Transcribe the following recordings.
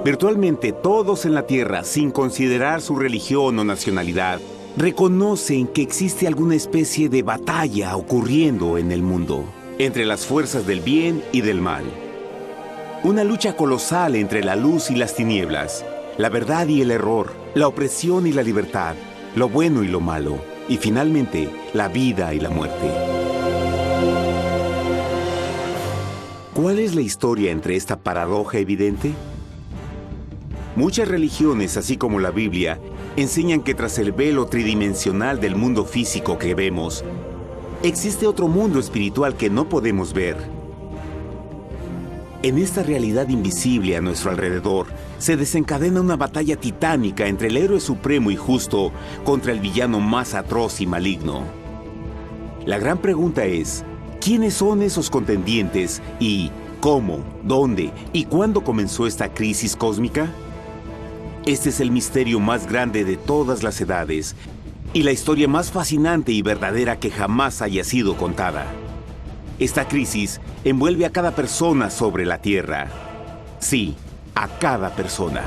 Virtualmente todos en la Tierra, sin considerar su religión o nacionalidad, reconocen que existe alguna especie de batalla ocurriendo en el mundo, entre las fuerzas del bien y del mal. Una lucha colosal entre la luz y las tinieblas, la verdad y el error, la opresión y la libertad, lo bueno y lo malo, y finalmente, la vida y la muerte. ¿Cuál es la historia entre esta paradoja evidente? Muchas religiones, así como la Biblia, enseñan que tras el velo tridimensional del mundo físico que vemos, existe otro mundo espiritual que no podemos ver. En esta realidad invisible a nuestro alrededor, se desencadena una batalla titánica entre el héroe supremo y justo contra el villano más atroz y maligno. La gran pregunta es, ¿quiénes son esos contendientes y cómo, dónde y cuándo comenzó esta crisis cósmica? Este es el misterio más grande de todas las edades y la historia más fascinante y verdadera que jamás haya sido contada. Esta crisis envuelve a cada persona sobre la Tierra. Sí, a cada persona.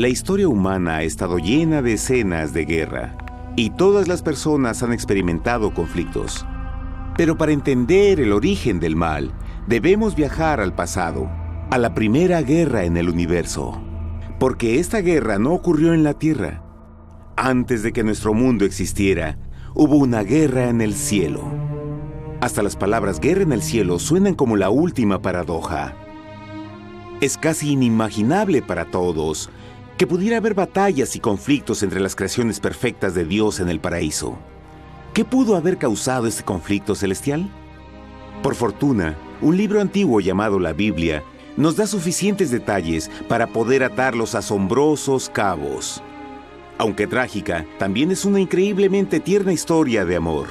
La historia humana ha estado llena de escenas de guerra, y todas las personas han experimentado conflictos. Pero para entender el origen del mal, debemos viajar al pasado, a la primera guerra en el universo. Porque esta guerra no ocurrió en la Tierra. Antes de que nuestro mundo existiera, hubo una guerra en el cielo. Hasta las palabras guerra en el cielo suenan como la última paradoja. Es casi inimaginable para todos que pudiera haber batallas y conflictos entre las creaciones perfectas de Dios en el paraíso. ¿Qué pudo haber causado este conflicto celestial? Por fortuna, un libro antiguo llamado la Biblia nos da suficientes detalles para poder atar los asombrosos cabos. Aunque trágica, también es una increíblemente tierna historia de amor,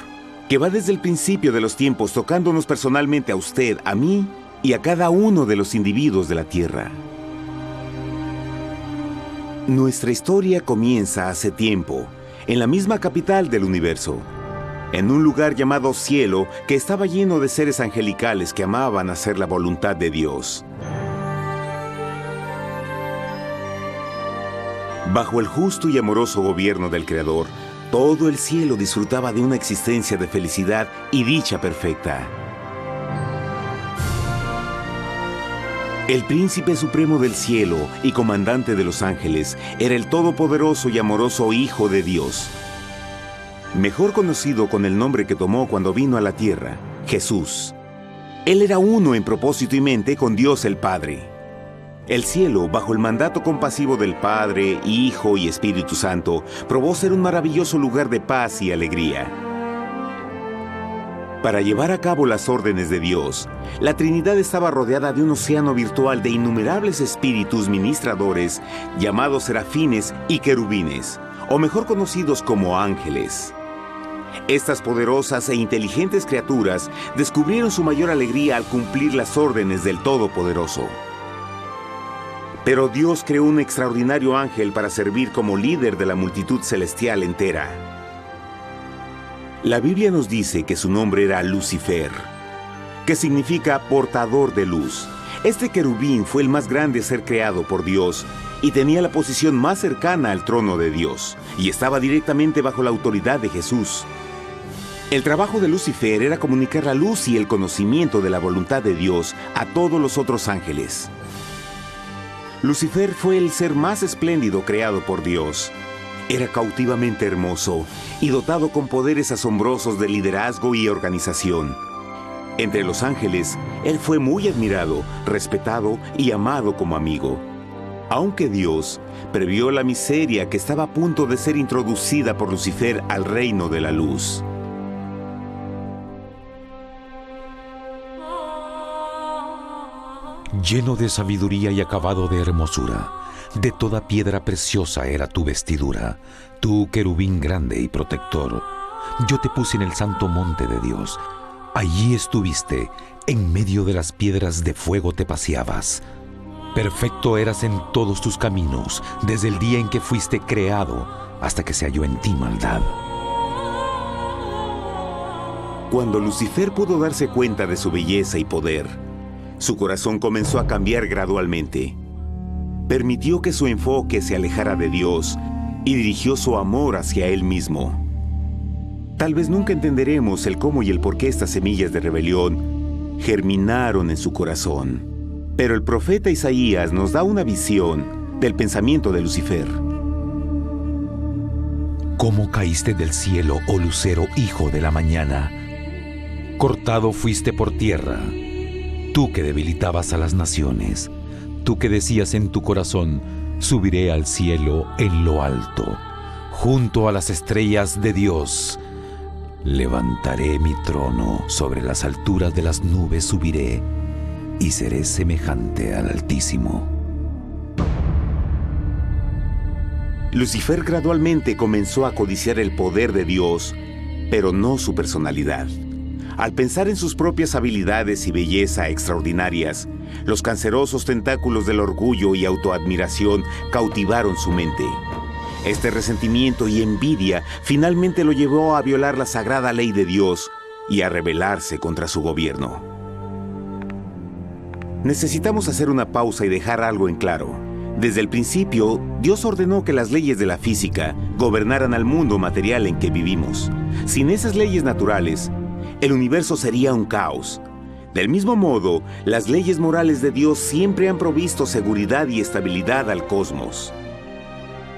que va desde el principio de los tiempos tocándonos personalmente a usted, a mí y a cada uno de los individuos de la Tierra. Nuestra historia comienza hace tiempo, en la misma capital del universo, en un lugar llamado Cielo que estaba lleno de seres angelicales que amaban hacer la voluntad de Dios. Bajo el justo y amoroso gobierno del Creador, todo el cielo disfrutaba de una existencia de felicidad y dicha perfecta. El príncipe supremo del cielo y comandante de los ángeles era el todopoderoso y amoroso Hijo de Dios, mejor conocido con el nombre que tomó cuando vino a la tierra, Jesús. Él era uno en propósito y mente con Dios el Padre. El cielo, bajo el mandato compasivo del Padre, Hijo y Espíritu Santo, probó ser un maravilloso lugar de paz y alegría. Para llevar a cabo las órdenes de Dios, la Trinidad estaba rodeada de un océano virtual de innumerables espíritus ministradores llamados serafines y querubines, o mejor conocidos como ángeles. Estas poderosas e inteligentes criaturas descubrieron su mayor alegría al cumplir las órdenes del Todopoderoso. Pero Dios creó un extraordinario ángel para servir como líder de la multitud celestial entera. La Biblia nos dice que su nombre era Lucifer, que significa portador de luz. Este querubín fue el más grande ser creado por Dios y tenía la posición más cercana al trono de Dios, y estaba directamente bajo la autoridad de Jesús. El trabajo de Lucifer era comunicar la luz y el conocimiento de la voluntad de Dios a todos los otros ángeles. Lucifer fue el ser más espléndido creado por Dios. Era cautivamente hermoso y dotado con poderes asombrosos de liderazgo y organización. Entre los ángeles, él fue muy admirado, respetado y amado como amigo. Aunque Dios previó la miseria que estaba a punto de ser introducida por Lucifer al reino de la luz. Lleno de sabiduría y acabado de hermosura, de toda piedra preciosa era tu vestidura, tú querubín grande y protector. Yo te puse en el santo monte de Dios. Allí estuviste, en medio de las piedras de fuego te paseabas. Perfecto eras en todos tus caminos, desde el día en que fuiste creado, hasta que se halló en ti maldad. Cuando Lucifer pudo darse cuenta de su belleza y poder, su corazón comenzó a cambiar gradualmente. Permitió que su enfoque se alejara de Dios y dirigió su amor hacia él mismo. Tal vez nunca entenderemos el cómo y el por qué estas semillas de rebelión germinaron en su corazón. Pero el profeta Isaías nos da una visión del pensamiento de Lucifer. ¿Cómo caíste del cielo, oh lucero, hijo de la mañana? Cortado fuiste por tierra, tú que debilitabas a las naciones, tú que decías en tu corazón, subiré al cielo en lo alto, junto a las estrellas de Dios. Levantaré mi trono, sobre las alturas de las nubes subiré, y seré semejante al Altísimo. Lucifer gradualmente comenzó a codiciar el poder de Dios, pero no su personalidad. Al pensar en sus propias habilidades y belleza extraordinarias, los cancerosos tentáculos del orgullo y autoadmiración cautivaron su mente. Este resentimiento y envidia finalmente lo llevó a violar la sagrada ley de Dios y a rebelarse contra su gobierno. Necesitamos hacer una pausa y dejar algo en claro. Desde el principio, Dios ordenó que las leyes de la física gobernaran al mundo material en que vivimos. Sin esas leyes naturales, el universo sería un caos. Del mismo modo, las leyes morales de Dios siempre han provisto seguridad y estabilidad al cosmos.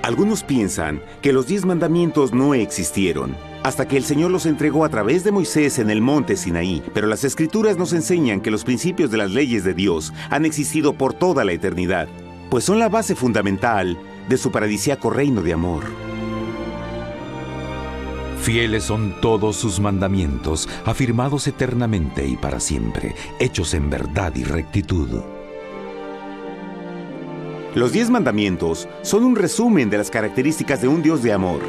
Algunos piensan que los 10 mandamientos no existieron, hasta que el Señor los entregó a través de Moisés en el monte Sinaí, pero las Escrituras nos enseñan que los principios de las leyes de Dios han existido por toda la eternidad, pues son la base fundamental de su paradisíaco reino de amor. Fieles son todos sus mandamientos, afirmados eternamente y para siempre, hechos en verdad y rectitud. Los 10 mandamientos son un resumen de las características de un Dios de amor.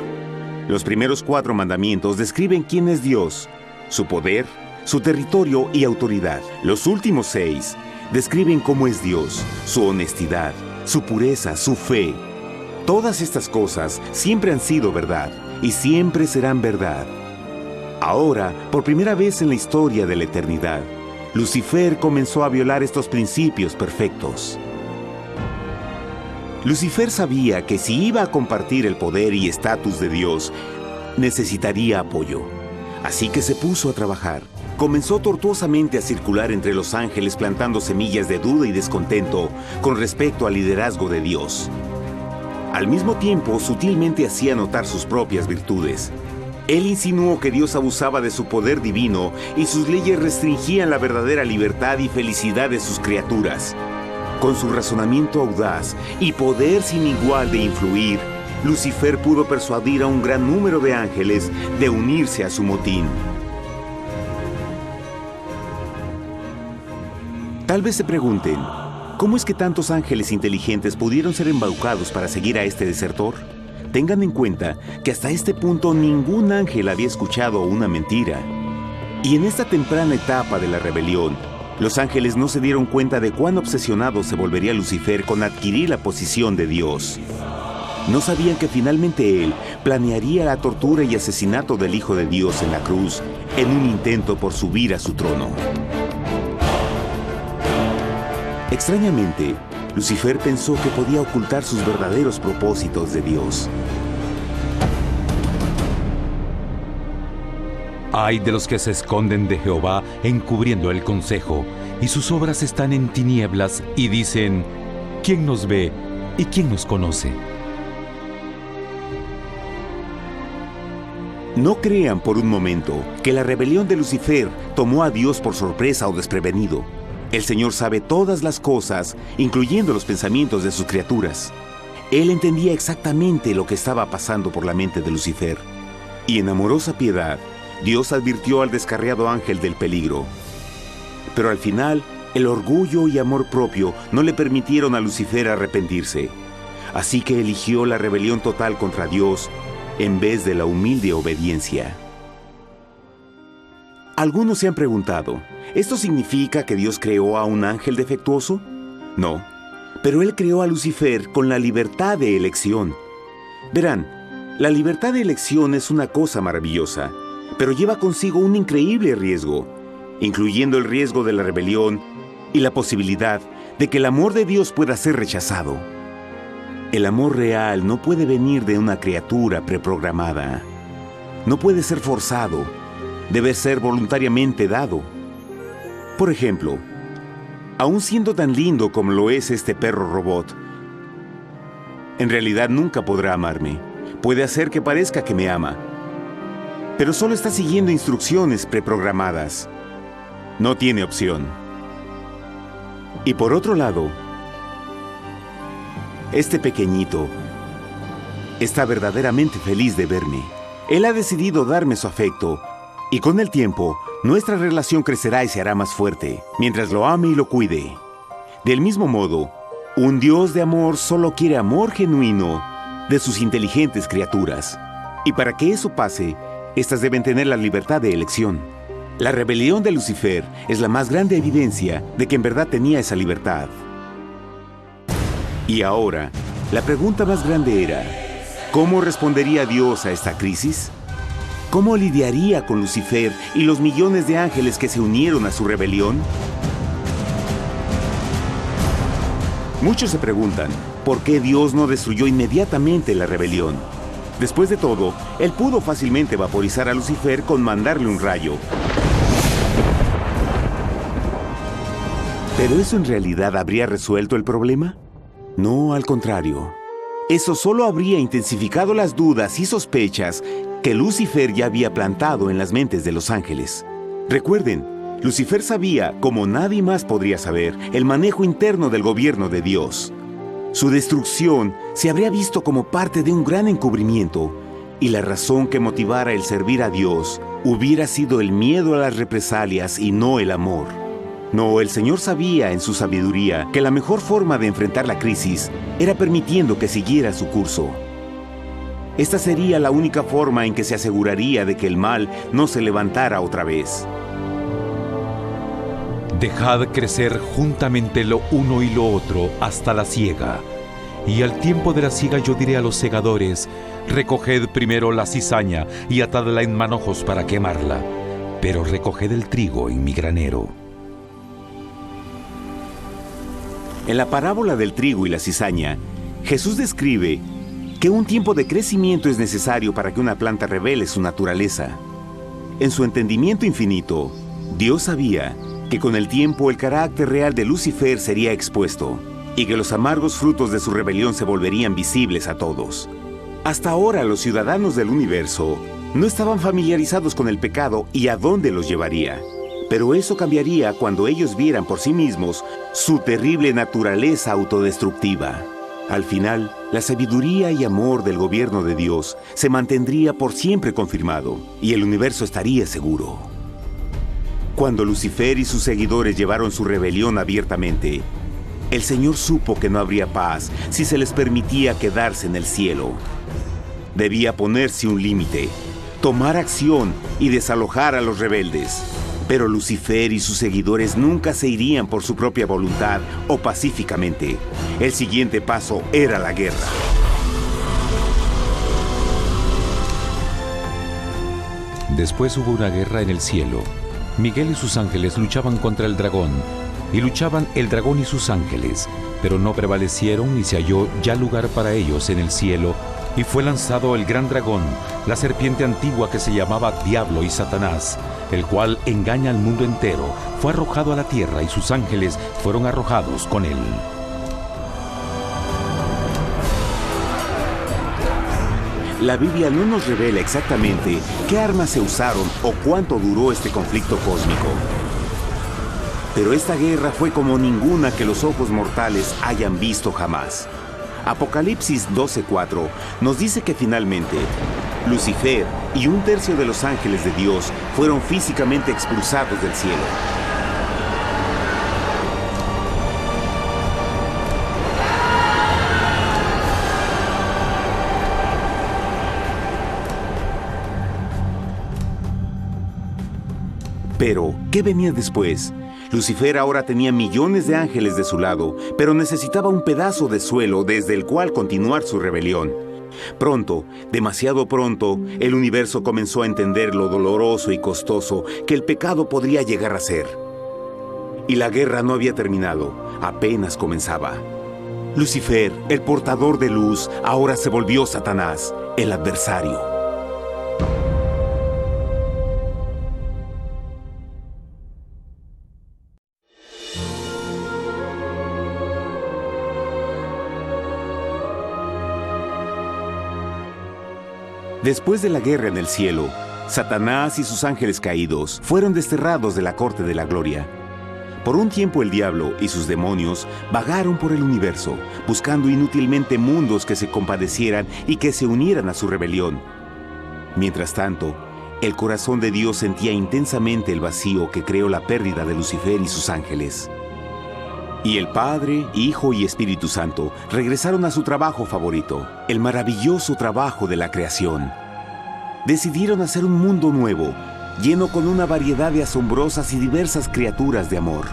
Los primeros 4 mandamientos describen quién es Dios, su poder, su territorio y autoridad. Los últimos 6 describen cómo es Dios, su honestidad, su pureza, su fe. Todas estas cosas siempre han sido verdad y siempre serán verdad. Ahora, por primera vez en la historia de la eternidad, Lucifer comenzó a violar estos principios perfectos. Lucifer sabía que si iba a compartir el poder y estatus de Dios, necesitaría apoyo. Así que se puso a trabajar. Comenzó tortuosamente a circular entre los ángeles plantando semillas de duda y descontento con respecto al liderazgo de Dios. Al mismo tiempo, sutilmente hacía notar sus propias virtudes. Él insinuó que Dios abusaba de su poder divino y sus leyes restringían la verdadera libertad y felicidad de sus criaturas. Con su razonamiento audaz y poder sin igual de influir, Lucifer pudo persuadir a un gran número de ángeles de unirse a su motín. Tal vez se pregunten, ¿cómo es que tantos ángeles inteligentes pudieron ser embaucados para seguir a este desertor? Tengan en cuenta que hasta este punto ningún ángel había escuchado una mentira. Y en esta temprana etapa de la rebelión, los ángeles no se dieron cuenta de cuán obsesionado se volvería Lucifer con adquirir la posición de Dios. No sabían que finalmente él planearía la tortura y asesinato del Hijo de Dios en la cruz en un intento por subir a su trono. Extrañamente, Lucifer pensó que podía ocultar sus verdaderos propósitos de Dios. Ay de los que se esconden de Jehová encubriendo el consejo, y sus obras están en tinieblas y dicen: ¿quién nos ve y quién nos conoce? No crean por un momento que la rebelión de Lucifer tomó a Dios por sorpresa o desprevenido. El Señor sabe todas las cosas, incluyendo los pensamientos de sus criaturas. Él entendía exactamente lo que estaba pasando por la mente de Lucifer. Y en amorosa piedad, Dios advirtió al descarriado ángel del peligro. Pero al final, el orgullo y amor propio no le permitieron a Lucifer arrepentirse. Así que eligió la rebelión total contra Dios en vez de la humilde obediencia. Algunos se han preguntado, ¿esto significa que Dios creó a un ángel defectuoso? No, pero Él creó a Lucifer con la libertad de elección. Verán, la libertad de elección es una cosa maravillosa, pero lleva consigo un increíble riesgo, incluyendo el riesgo de la rebelión y la posibilidad de que el amor de Dios pueda ser rechazado. El amor real no puede venir de una criatura preprogramada. No puede ser forzado. Debe ser voluntariamente dado. Por ejemplo, aun siendo tan lindo como lo es este perro robot, en realidad nunca podrá amarme. Puede hacer que parezca que me ama, pero solo está siguiendo instrucciones preprogramadas. No tiene opción. Y por otro lado, este pequeñito está verdaderamente feliz de verme. Él ha decidido darme su afecto, y con el tiempo, nuestra relación crecerá y se hará más fuerte, mientras lo ame y lo cuide. Del mismo modo, un Dios de amor solo quiere amor genuino de sus inteligentes criaturas. Y para que eso pase, estas deben tener la libertad de elección. La rebelión de Lucifer es la más grande evidencia de que en verdad tenía esa libertad. Y ahora, la pregunta más grande era, ¿cómo respondería Dios a esta crisis? ¿Cómo lidiaría con Lucifer y los millones de ángeles que se unieron a su rebelión? Muchos se preguntan, ¿por qué Dios no destruyó inmediatamente la rebelión? Después de todo, Él pudo fácilmente vaporizar a Lucifer con mandarle un rayo. ¿Pero eso en realidad habría resuelto el problema? No, al contrario. Eso solo habría intensificado las dudas y sospechas que Lucifer ya había plantado en las mentes de los ángeles. Recuerden, Lucifer sabía, como nadie más podría saber, el manejo interno del gobierno de Dios. Su destrucción se habría visto como parte de un gran encubrimiento, y la razón que motivara el servir a Dios hubiera sido el miedo a las represalias y no el amor. No, el Señor sabía en su sabiduría que la mejor forma de enfrentar la crisis era permitiendo que siguiera su curso. Esta sería la única forma en que se aseguraría de que el mal no se levantara otra vez. Dejad crecer juntamente lo uno y lo otro hasta la siega. Y al tiempo de la siega yo diré a los segadores: recoged primero la cizaña y atadla en manojos para quemarla, pero recoged el trigo en mi granero. En la parábola del trigo y la cizaña, Jesús describe que un tiempo de crecimiento es necesario para que una planta revele su naturaleza. En su entendimiento infinito, Dios sabía que con el tiempo el carácter real de Lucifer sería expuesto y que los amargos frutos de su rebelión se volverían visibles a todos. Hasta ahora los ciudadanos del universo no estaban familiarizados con el pecado y a dónde los llevaría. Pero eso cambiaría cuando ellos vieran por sí mismos su terrible naturaleza autodestructiva. Al final, la sabiduría y amor del gobierno de Dios se mantendría por siempre confirmado y el universo estaría seguro. Cuando Lucifer y sus seguidores llevaron su rebelión abiertamente, el Señor supo que no habría paz si se les permitía quedarse en el cielo. Debía ponerse un límite, tomar acción y desalojar a los rebeldes. Pero Lucifer y sus seguidores nunca se irían por su propia voluntad o pacíficamente. El siguiente paso era la guerra. Después hubo una guerra en el cielo. Miguel y sus ángeles luchaban contra el dragón, y luchaban el dragón y sus ángeles, pero no prevalecieron y se halló ya lugar para ellos en el cielo, y fue lanzado el gran dragón, la serpiente antigua que se llamaba Diablo y Satanás, el cual engaña al mundo entero. Fue arrojado a la tierra y sus ángeles fueron arrojados con él. La Biblia no nos revela exactamente qué armas se usaron o cuánto duró este conflicto cósmico. Pero esta guerra fue como ninguna que los ojos mortales hayan visto jamás. Apocalipsis 12:4 nos dice que finalmente Lucifer y un tercio de los ángeles de Dios fueron físicamente expulsados del cielo. Pero, ¿qué venía después? Lucifer ahora tenía millones de ángeles de su lado, pero necesitaba un pedazo de suelo desde el cual continuar su rebelión. Pronto, demasiado pronto, el universo comenzó a entender lo doloroso y costoso que el pecado podría llegar a ser. Y la guerra no había terminado, apenas comenzaba. Lucifer, el portador de luz, ahora se volvió Satanás, el adversario. Después de la guerra en el cielo, Satanás y sus ángeles caídos fueron desterrados de la corte de la gloria. Por un tiempo el diablo y sus demonios vagaron por el universo, buscando inútilmente mundos que se compadecieran y que se unieran a su rebelión. Mientras tanto, el corazón de Dios sentía intensamente el vacío que creó la pérdida de Lucifer y sus ángeles. Y el Padre, Hijo y Espíritu Santo regresaron a su trabajo favorito, el maravilloso trabajo de la creación. Decidieron hacer un mundo nuevo, lleno con una variedad de asombrosas y diversas criaturas de amor.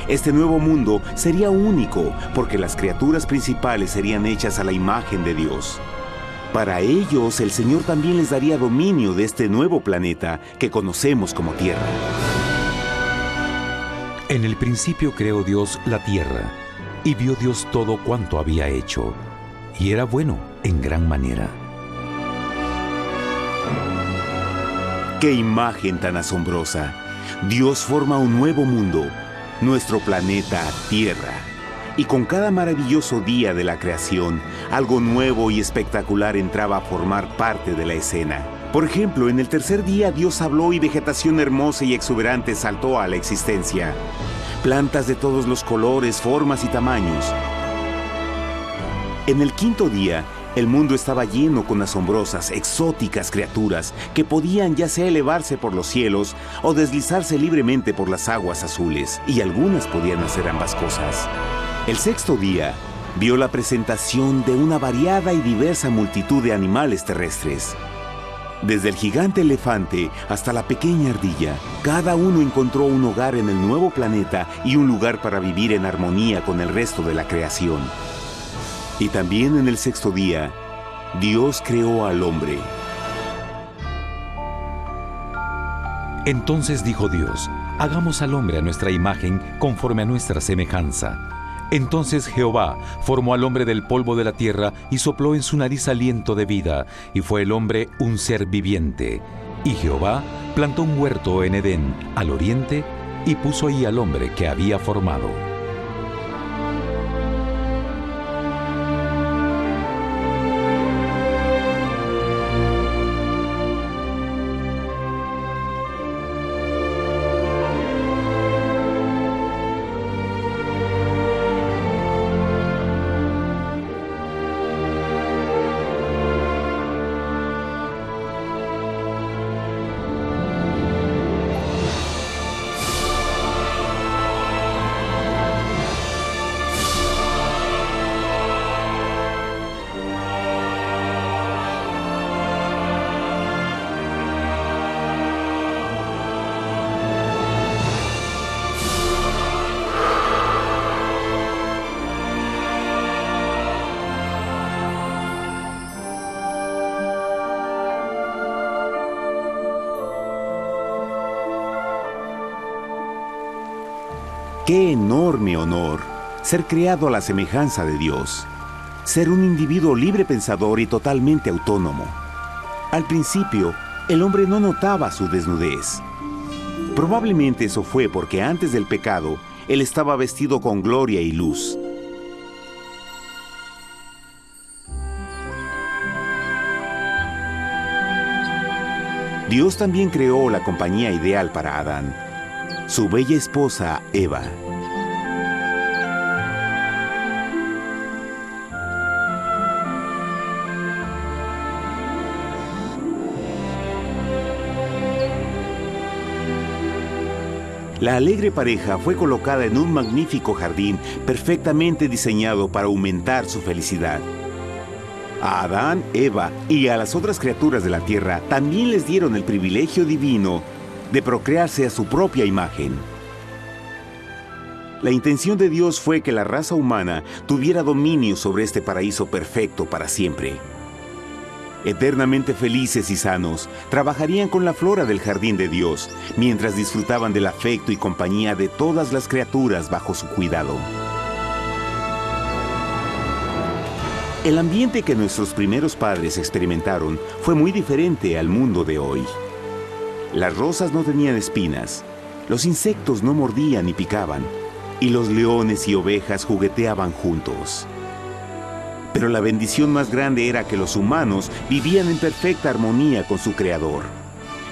Este nuevo mundo sería único, porque las criaturas principales serían hechas a la imagen de Dios. Para ellos, el Señor también les daría dominio de este nuevo planeta que conocemos como Tierra. En el principio creó Dios la tierra, y vio Dios todo cuanto había hecho, y era bueno en gran manera. ¡Qué imagen tan asombrosa! Dios forma un nuevo mundo, nuestro planeta Tierra. Y con cada maravilloso día de la creación, algo nuevo y espectacular entraba a formar parte de la escena. Por ejemplo, en el tercer día Dios habló y vegetación hermosa y exuberante saltó a la existencia. Plantas de todos los colores, formas y tamaños. En el quinto día, el mundo estaba lleno con asombrosas, exóticas criaturas que podían ya sea elevarse por los cielos o deslizarse libremente por las aguas azules, y algunas podían hacer ambas cosas. El sexto día vio la presentación de una variada y diversa multitud de animales terrestres. Desde el gigante elefante hasta la pequeña ardilla, cada uno encontró un hogar en el nuevo planeta y un lugar para vivir en armonía con el resto de la creación. Y también en el sexto día, Dios creó al hombre. Entonces dijo Dios: hagamos al hombre a nuestra imagen, conforme a nuestra semejanza. Entonces Jehová formó al hombre del polvo de la tierra y sopló en su nariz aliento de vida, y fue el hombre un ser viviente. Y Jehová plantó un huerto en Edén, al oriente, y puso ahí al hombre que había formado. ¡Qué enorme honor! Ser creado a la semejanza de Dios. Ser un individuo libre pensador y totalmente autónomo. Al principio, el hombre no notaba su desnudez. Probablemente eso fue porque antes del pecado, él estaba vestido con gloria y luz. Dios también creó la compañía ideal para Adán, su bella esposa Eva. La alegre pareja fue colocada en un magnífico jardín perfectamente diseñado para aumentar su felicidad. A Adán, Eva y a las otras criaturas de la tierra también les dieron el privilegio divino de procrearse a su propia imagen. La intención de Dios fue que la raza humana tuviera dominio sobre este paraíso perfecto para siempre. Eternamente felices y sanos, trabajarían con la flora del jardín de Dios, mientras disfrutaban del afecto y compañía de todas las criaturas bajo su cuidado. El ambiente que nuestros primeros padres experimentaron fue muy diferente al mundo de hoy. Las rosas no tenían espinas, los insectos no mordían ni picaban, y los leones y ovejas jugueteaban juntos. Pero la bendición más grande era que los humanos vivían en perfecta armonía con su Creador.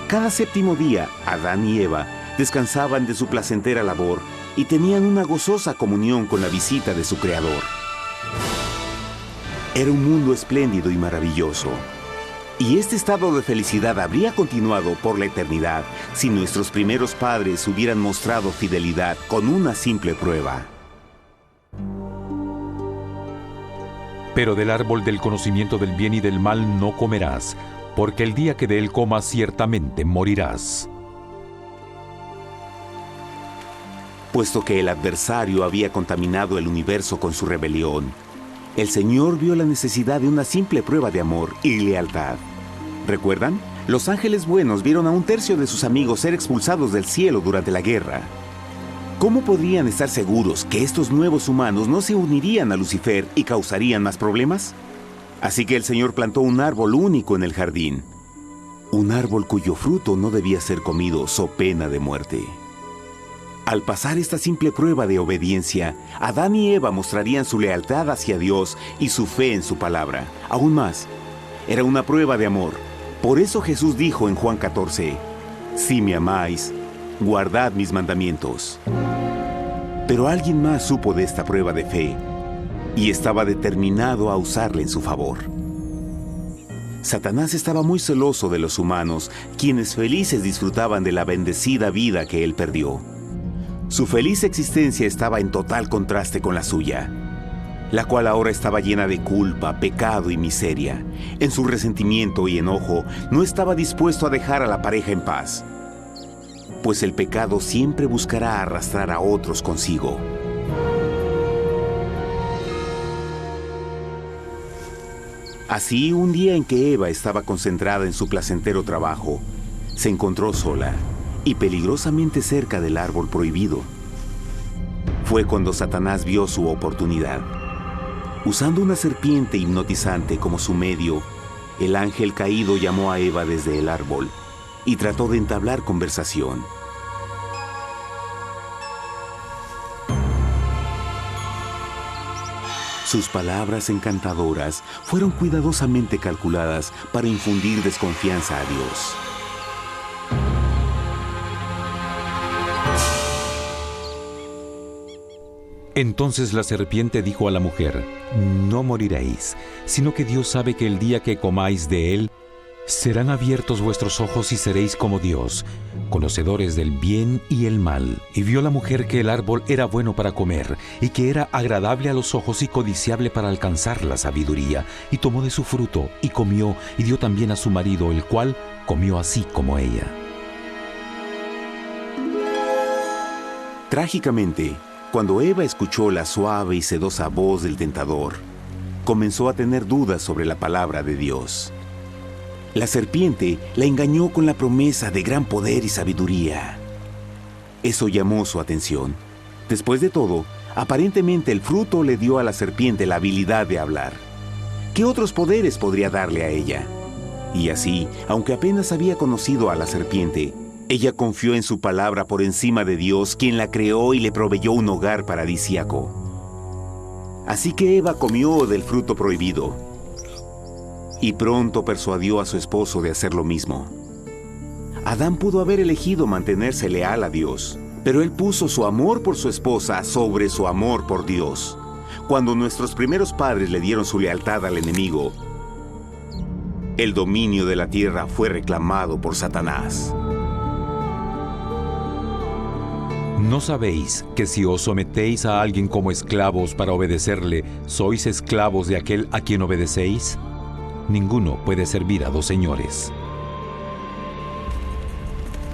Cada séptimo día, Adán y Eva descansaban de su placentera labor y tenían una gozosa comunión con la visita de su Creador. Era un mundo espléndido y maravilloso. Y este estado de felicidad habría continuado por la eternidad si nuestros primeros padres hubieran mostrado fidelidad con una simple prueba. Pero del árbol del conocimiento del bien y del mal no comerás, porque el día que de él comas ciertamente morirás. Puesto que el adversario había contaminado el universo con su rebelión, el Señor vio la necesidad de una simple prueba de amor y lealtad. ¿Recuerdan? Los ángeles buenos vieron a un tercio de sus amigos ser expulsados del cielo durante la guerra. ¿Cómo podrían estar seguros que estos nuevos humanos no se unirían a Lucifer y causarían más problemas? Así que el Señor plantó un árbol único en el jardín. Un árbol cuyo fruto no debía ser comido so pena de muerte. Al pasar esta simple prueba de obediencia, Adán y Eva mostrarían su lealtad hacia Dios y su fe en su palabra. Aún más, era una prueba de amor. Por eso Jesús dijo en Juan 14, «Si me amáis, guardad mis mandamientos». Pero alguien más supo de esta prueba de fe y estaba determinado a usarla en su favor. Satanás estaba muy celoso de los humanos, quienes felices disfrutaban de la bendecida vida que él perdió. Su feliz existencia estaba en total contraste con la suya, la cual ahora estaba llena de culpa, pecado y miseria. En su resentimiento y enojo, no estaba dispuesto a dejar a la pareja en paz, pues el pecado siempre buscará arrastrar a otros consigo. Así, un día en que Eva estaba concentrada en su placentero trabajo, se encontró sola y peligrosamente cerca del árbol prohibido. Fue cuando Satanás vio su oportunidad. Usando una serpiente hipnotizante como su medio, el ángel caído llamó a Eva desde el árbol y trató de entablar conversación. Sus palabras encantadoras fueron cuidadosamente calculadas para infundir desconfianza a Dios. Entonces la serpiente dijo a la mujer, «No moriréis, sino que Dios sabe que el día que comáis de él, serán abiertos vuestros ojos y seréis como Dios, conocedores del bien y el mal». Y vio la mujer que el árbol era bueno para comer, y que era agradable a los ojos y codiciable para alcanzar la sabiduría, y tomó de su fruto, y comió, y dio también a su marido, el cual comió así como ella. Trágicamente, cuando Eva escuchó la suave y sedosa voz del tentador, comenzó a tener dudas sobre la palabra de Dios. La serpiente la engañó con la promesa de gran poder y sabiduría. Eso llamó su atención. Después de todo, aparentemente el fruto le dio a la serpiente la habilidad de hablar. ¿Qué otros poderes podría darle a ella? Y así, aunque apenas había conocido a la serpiente, ella confió en su palabra por encima de Dios, quien la creó y le proveyó un hogar paradisíaco. Así que Eva comió del fruto prohibido y pronto persuadió a su esposo de hacer lo mismo. Adán pudo haber elegido mantenerse leal a Dios, pero él puso su amor por su esposa sobre su amor por Dios. Cuando nuestros primeros padres le dieron su lealtad al enemigo, el dominio de la tierra fue reclamado por Satanás. ¿No sabéis que si os sometéis a alguien como esclavos para obedecerle, sois esclavos de aquel a quien obedecéis? Ninguno puede servir a dos señores.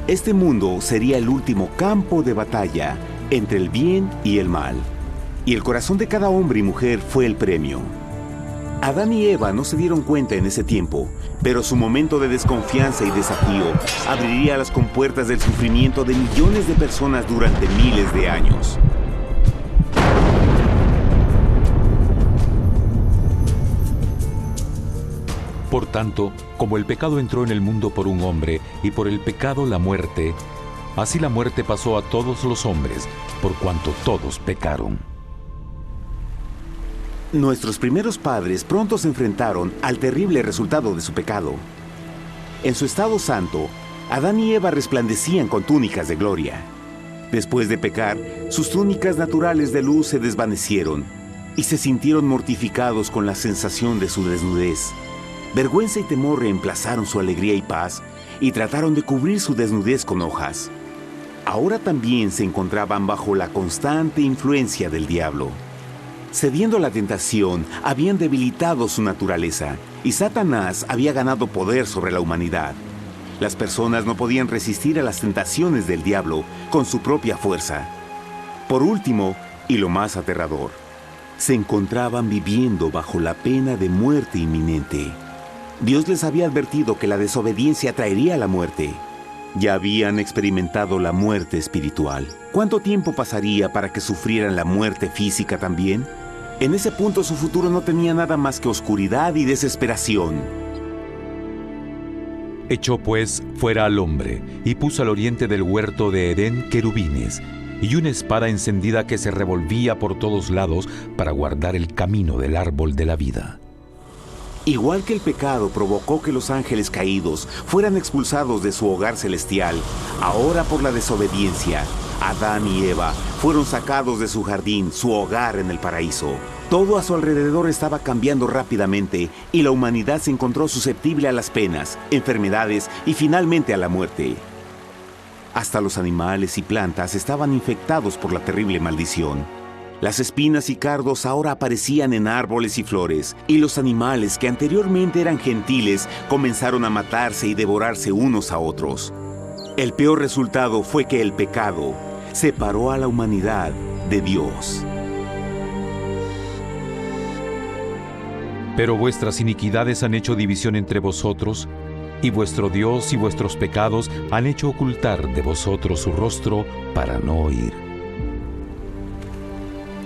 Este mundo sería el último campo de batalla entre el bien y el mal. Y el corazón de cada hombre y mujer fue el premio. Adán y Eva no se dieron cuenta en ese tiempo, pero su momento de desconfianza y desafío abriría las compuertas del sufrimiento de millones de personas durante miles de años. Por tanto, como el pecado entró en el mundo por un hombre, y por el pecado la muerte, así la muerte pasó a todos los hombres, por cuanto todos pecaron. Nuestros primeros padres pronto se enfrentaron al terrible resultado de su pecado. En su estado santo, Adán y Eva resplandecían con túnicas de gloria. Después de pecar, sus túnicas naturales de luz se desvanecieron y se sintieron mortificados con la sensación de su desnudez. Vergüenza y temor reemplazaron su alegría y paz y trataron de cubrir su desnudez con hojas. Ahora también se encontraban bajo la constante influencia del diablo. Cediendo a la tentación, habían debilitado su naturaleza y Satanás había ganado poder sobre la humanidad. Las personas no podían resistir a las tentaciones del diablo con su propia fuerza. Por último, y lo más aterrador, se encontraban viviendo bajo la pena de muerte inminente. Dios les había advertido que la desobediencia traería la muerte. Ya habían experimentado la muerte espiritual. ¿Cuánto tiempo pasaría para que sufrieran la muerte física también? En ese punto su futuro no tenía nada más que oscuridad y desesperación. Echó pues fuera al hombre, y puso al oriente del huerto de Edén querubines, y una espada encendida que se revolvía por todos lados para guardar el camino del árbol de la vida. Igual que el pecado provocó que los ángeles caídos fueran expulsados de su hogar celestial, ahora por la desobediencia, Adán y Eva fueron sacados de su jardín, su hogar en el paraíso. Todo a su alrededor estaba cambiando rápidamente y la humanidad se encontró susceptible a las penas, enfermedades y finalmente a la muerte. Hasta los animales y plantas estaban infectados por la terrible maldición. Las espinas y cardos ahora aparecían en árboles y flores, y los animales que anteriormente eran gentiles comenzaron a matarse y devorarse unos a otros. El peor resultado fue que el pecado separó a la humanidad de Dios. Pero vuestras iniquidades han hecho división entre vosotros, y vuestro Dios y vuestros pecados han hecho ocultar de vosotros su rostro para no oír.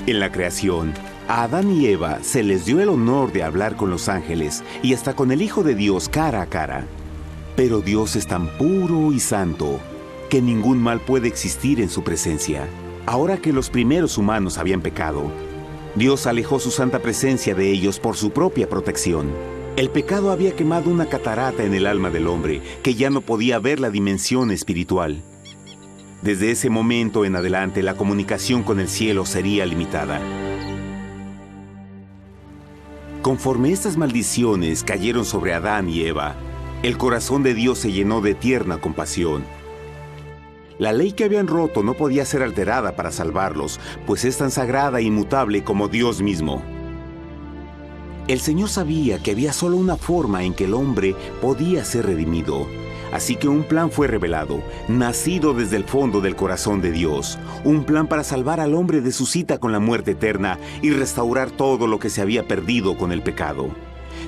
En la creación, a Adán y Eva se les dio el honor de hablar con los ángeles y hasta con el Hijo de Dios cara a cara. Pero Dios es tan puro y santo que ningún mal puede existir en su presencia. Ahora que los primeros humanos habían pecado, Dios alejó su santa presencia de ellos por su propia protección. El pecado había quemado una catarata en el alma del hombre que ya no podía ver la dimensión espiritual. Desde ese momento en adelante, la comunicación con el cielo sería limitada. Conforme estas maldiciones cayeron sobre Adán y Eva, el corazón de Dios se llenó de tierna compasión. La ley que habían roto no podía ser alterada para salvarlos, pues es tan sagrada e inmutable como Dios mismo. El Señor sabía que había solo una forma en que el hombre podía ser redimido. Así que un plan fue revelado, nacido desde el fondo del corazón de Dios. Un plan para salvar al hombre de su cita con la muerte eterna y restaurar todo lo que se había perdido con el pecado.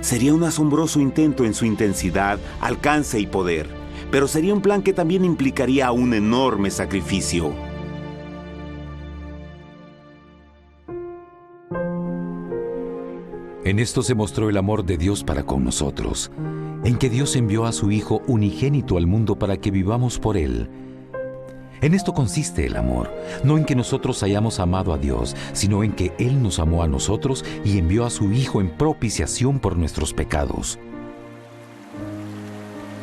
Sería un asombroso intento en su intensidad, alcance y poder, pero sería un plan que también implicaría un enorme sacrificio. En esto se mostró el amor de Dios para con nosotros, en que Dios envió a su Hijo unigénito al mundo para que vivamos por Él. En esto consiste el amor, no en que nosotros hayamos amado a Dios, sino en que Él nos amó a nosotros y envió a su Hijo en propiciación por nuestros pecados.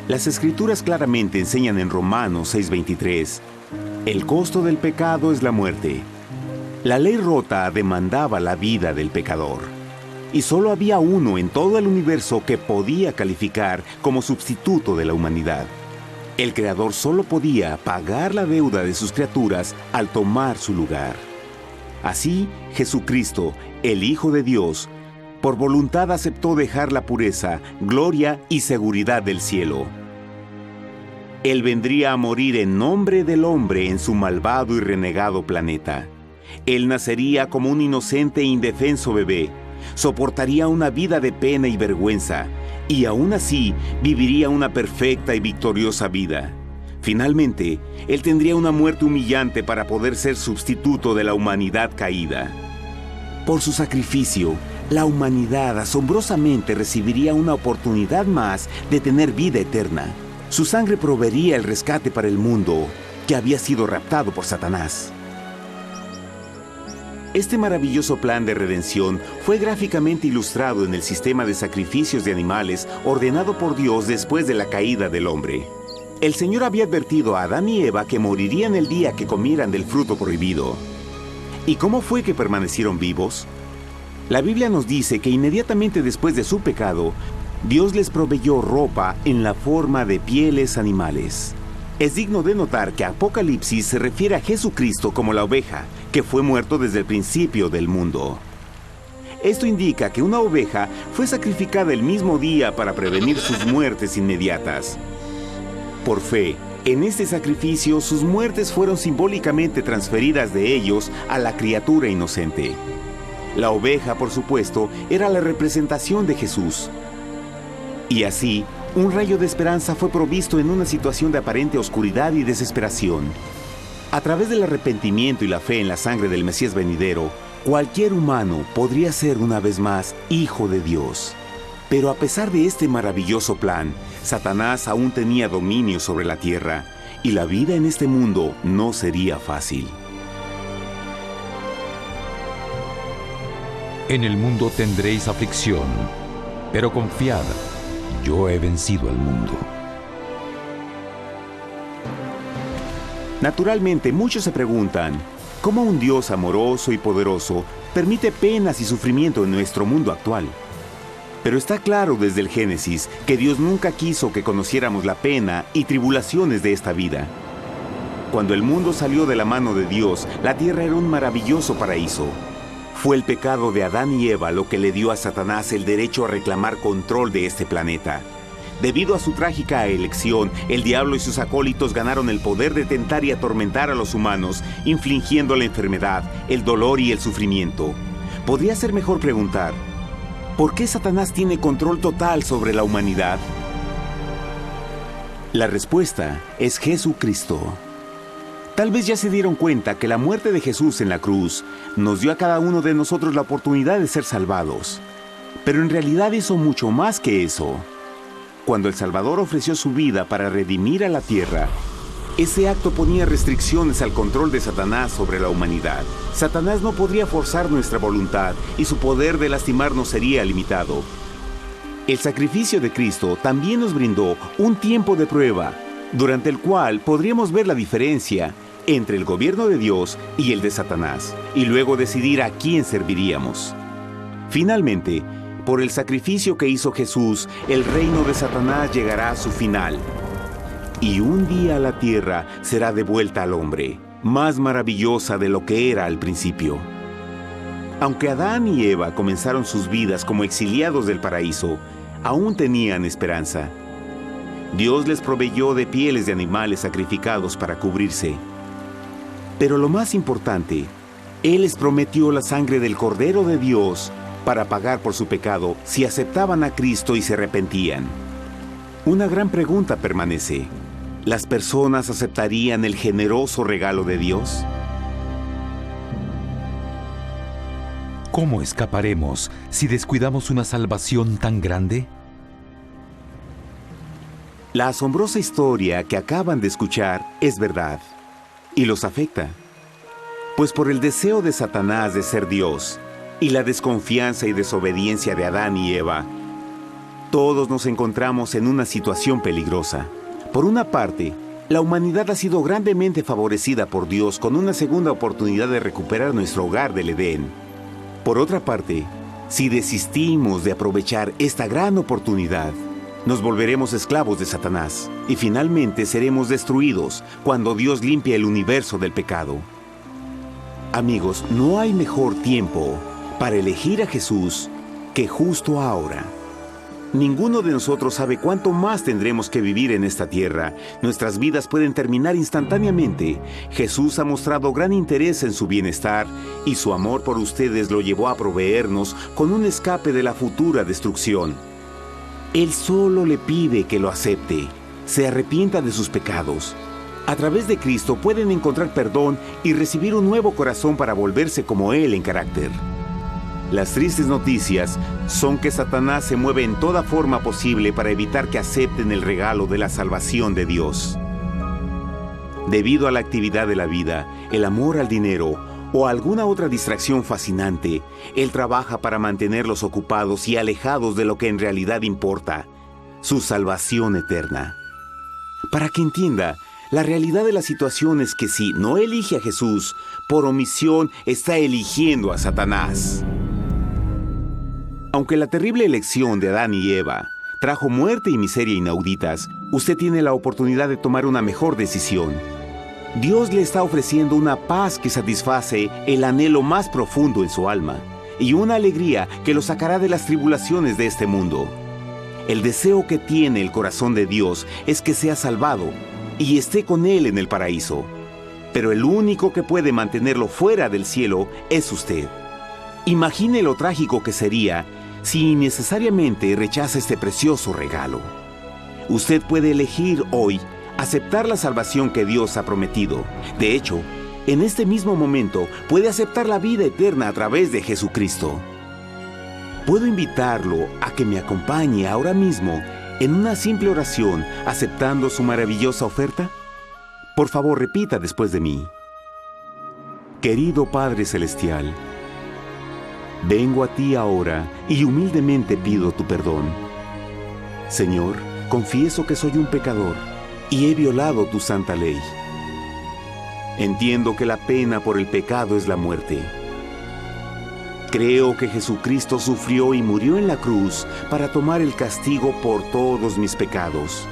Las Escrituras claramente enseñan en Romanos 6:23, el costo del pecado es la muerte. La ley rota demandaba la vida del pecador, y solo había uno en todo el universo que podía calificar como sustituto de la humanidad. El Creador solo podía pagar la deuda de sus criaturas al tomar su lugar. Así, Jesucristo, el Hijo de Dios, por voluntad aceptó dejar la pureza, gloria y seguridad del cielo. Él vendría a morir en nombre del hombre en su malvado y renegado planeta. Él nacería como un inocente e indefenso bebé, soportaría una vida de pena y vergüenza, y aún así viviría una perfecta y victoriosa vida. Finalmente, Él tendría una muerte humillante para poder ser sustituto de la humanidad caída. Por su sacrificio, la humanidad asombrosamente recibiría una oportunidad más de tener vida eterna. Su sangre proveería el rescate para el mundo que había sido raptado por Satanás. Este maravilloso plan de redención fue gráficamente ilustrado en el sistema de sacrificios de animales ordenado por Dios después de la caída del hombre. El Señor había advertido a Adán y Eva que morirían el día que comieran del fruto prohibido. ¿Y cómo fue que permanecieron vivos? La Biblia nos dice que inmediatamente después de su pecado, Dios les proveyó ropa en la forma de pieles animales. Es digno de notar que Apocalipsis se refiere a Jesucristo como la oveja, que fue muerto desde el principio del mundo. Esto indica que una oveja fue sacrificada el mismo día para prevenir sus muertes inmediatas. Por fe, en este sacrificio sus muertes fueron simbólicamente transferidas de ellos a la criatura inocente. La oveja, por supuesto, era la representación de Jesús. Y así, un rayo de esperanza fue provisto en una situación de aparente oscuridad y desesperación. A través del arrepentimiento y la fe en la sangre del Mesías venidero, cualquier humano podría ser una vez más hijo de Dios. Pero a pesar de este maravilloso plan, Satanás aún tenía dominio sobre la tierra, y la vida en este mundo no sería fácil. En el mundo tendréis aflicción, pero confiad, yo he vencido al mundo. Naturalmente, muchos se preguntan, ¿cómo un Dios amoroso y poderoso permite penas y sufrimiento en nuestro mundo actual? Pero está claro desde el Génesis que Dios nunca quiso que conociéramos la pena y tribulaciones de esta vida. Cuando el mundo salió de la mano de Dios, la tierra era un maravilloso paraíso. Fue el pecado de Adán y Eva lo que le dio a Satanás el derecho a reclamar control de este planeta. Debido a su trágica elección, el diablo y sus acólitos ganaron el poder de tentar y atormentar a los humanos, infligiendo la enfermedad, el dolor y el sufrimiento. Podría ser mejor preguntar, ¿por qué Satanás tiene control total sobre la humanidad? La respuesta es Jesucristo. Tal vez ya se dieron cuenta que la muerte de Jesús en la cruz nos dio a cada uno de nosotros la oportunidad de ser salvados. Pero en realidad hizo mucho más que eso. Cuando el Salvador ofreció su vida para redimir a la tierra, ese acto ponía restricciones al control de Satanás sobre la humanidad. Satanás no podría forzar nuestra voluntad y su poder de lastimarnos sería limitado. El sacrificio de Cristo también nos brindó un tiempo de prueba, durante el cual podríamos ver la diferencia entre el gobierno de Dios y el de Satanás, y luego decidir a quién serviríamos. Finalmente, por el sacrificio que hizo Jesús, el reino de Satanás llegará a su final. Y un día la tierra será devuelta al hombre, más maravillosa de lo que era al principio. Aunque Adán y Eva comenzaron sus vidas como exiliados del paraíso, aún tenían esperanza. Dios les proveyó de pieles de animales sacrificados para cubrirse. Pero lo más importante, Él les prometió la sangre del Cordero de Dios para pagar por su pecado si aceptaban a Cristo y se arrepentían. Una gran pregunta permanece. ¿Las personas aceptarían el generoso regalo de Dios? ¿Cómo escaparemos si descuidamos una salvación tan grande? La asombrosa historia que acaban de escuchar es verdad y los afecta. Pues por el deseo de Satanás de ser Dios y la desconfianza y desobediencia de Adán y Eva, todos nos encontramos en una situación peligrosa. Por una parte, la humanidad ha sido grandemente favorecida por Dios con una segunda oportunidad de recuperar nuestro hogar del Edén. Por otra parte, si desistimos de aprovechar esta gran oportunidad, nos volveremos esclavos de Satanás y finalmente seremos destruidos cuando Dios limpie el universo del pecado. Amigos, no hay mejor tiempo para elegir a Jesús que justo ahora. Ninguno de nosotros sabe cuánto más tendremos que vivir en esta tierra. Nuestras vidas pueden terminar instantáneamente. Jesús ha mostrado gran interés en su bienestar y su amor por ustedes lo llevó a proveernos con un escape de la futura destrucción. Él solo le pide que lo acepte, se arrepienta de sus pecados. A través de Cristo pueden encontrar perdón y recibir un nuevo corazón para volverse como Él en carácter. Las tristes noticias son que Satanás se mueve en toda forma posible para evitar que acepten el regalo de la salvación de Dios. Debido a la actividad de la vida, el amor al dinero o alguna otra distracción fascinante, Él trabaja para mantenerlos ocupados y alejados de lo que en realidad importa, su salvación eterna. Para que entienda, la realidad de la situación es que si no elige a Jesús, por omisión está eligiendo a Satanás. Aunque la terrible elección de Adán y Eva trajo muerte y miseria inauditas, usted tiene la oportunidad de tomar una mejor decisión. Dios le está ofreciendo una paz que satisface el anhelo más profundo en su alma y una alegría que lo sacará de las tribulaciones de este mundo. El deseo que tiene el corazón de Dios es que sea salvado y esté con Él en el paraíso. Pero el único que puede mantenerlo fuera del cielo es usted. Imagine lo trágico que sería si innecesariamente rechaza este precioso regalo. Usted puede elegir hoy aceptar la salvación que Dios ha prometido. De hecho, en este mismo momento puede aceptar la vida eterna a través de Jesucristo. ¿Puedo invitarlo a que me acompañe ahora mismo en una simple oración aceptando su maravillosa oferta? Por favor, repita después de mí. Querido Padre Celestial, vengo a ti ahora y humildemente pido tu perdón. Señor, confieso que soy un pecador y he violado tu santa ley. Entiendo que la pena por el pecado es la muerte. Creo que Jesucristo sufrió y murió en la cruz para tomar el castigo por todos mis pecados.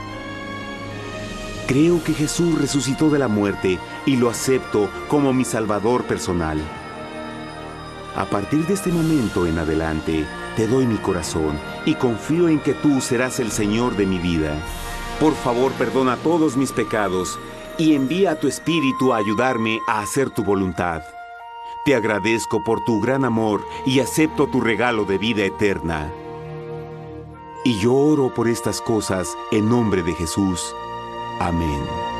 Creo que Jesús resucitó de la muerte y lo acepto como mi Salvador personal. A partir de este momento en adelante, te doy mi corazón y confío en que tú serás el Señor de mi vida. Por favor, perdona todos mis pecados y envía a tu Espíritu a ayudarme a hacer tu voluntad. Te agradezco por tu gran amor y acepto tu regalo de vida eterna. Y yo oro por estas cosas en nombre de Jesús. Amén.